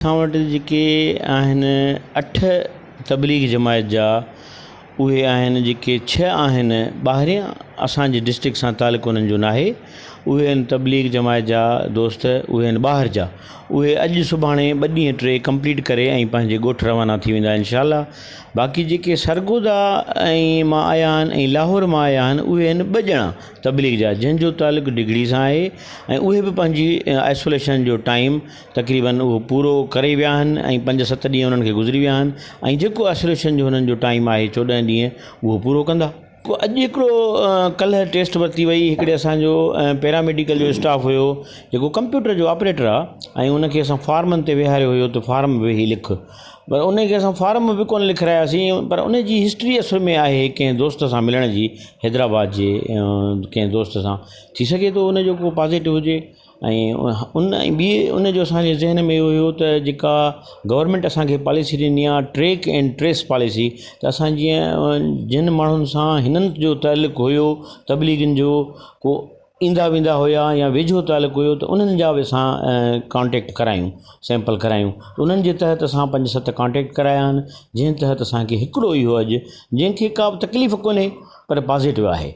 असां वटि जेके आहिनि 8 तबलीग जमायत जा उहे आहिनि, जेके 6 आहिनि ॿाहिरियां असांजे डिस्ट्रिक्ट सां तालुक़ु उन्हनि जो नाहे। उहे आहिनि तबलीग जमायत जा दोस्त, उहे आहिनि ॿाहिरि जा। उहे अॼु सुभाणे 2 ॾींहं 3 कंप्लीट करे ऐं पंहिंजे ॻोठ रवाना थी वेंदा इंशाअल्लाह। बाक़ी जेके सरगोदा ऐं मां आया आहिनि ऐं लाहौर मां आया आहिनि उहे आहिनि 2 ॼणा तबलीग जा, जंहिंजो तालुक़ु डिगड़ी सां आहे ऐं उहे बि पंहिंजी आइसोलेशन जो टाइम तक़रीबन उहो पूरो करे विया आहिनि ऐं 5-7 ॾींहं उन्हनि खे गुज़री विया आहिनि ऐं जेको आइसोलेशन जो हुननि जो टाइम आहे 14 ॾींहं उहो पूरो कंदा। अॼु हिकिड़ो कल्ह टेस्ट वरिती वई, हिकिड़े असांजो पैरामेडिकल जो स्टाफ हुयो जेको कंप्यूटर जो ऑपरेटर आहे ऐं उनखे असां फार्मनि ते वेहारियो हुयो त फार्म वेही लिख, पर उनखे असां फार्म बि कोन लिखायासीं। पर उन जी हिस्ट्री असुल में आहे कंहिं दोस्त सां मिलण जी, हैदराबाद जे कंहिं दोस्त सां। थी सघे थो उनजो को पॉज़िटिव हुजे ऐं उन ॿी उनजो असांजे ज़हन में इहो हुयो त जेका गवर्नमेंट असांखे पॉलिसी ॾिनी आहे ट्रैक एंड ट्रेस पॉलिसी, त असां जीअं जिन माण्हुनि सां हिननि जो तालुक़ु हुयो तबलीगनि जो, को ईंदा वेंदा हुया या वेझो तालुक़ु हुयो, त उन्हनि जा बि असां कॉन्टेक्ट करायूं, सैंपल करायूं। उन्हनि जे तहत असां 5-7 कॉन्टेक्ट कराया आहिनि, जंहिं तहत असांखे हिकिड़ो इहो अॼु जंहिंखे का बि तकलीफ़ कोन्हे पर पॉज़िटिव आहे।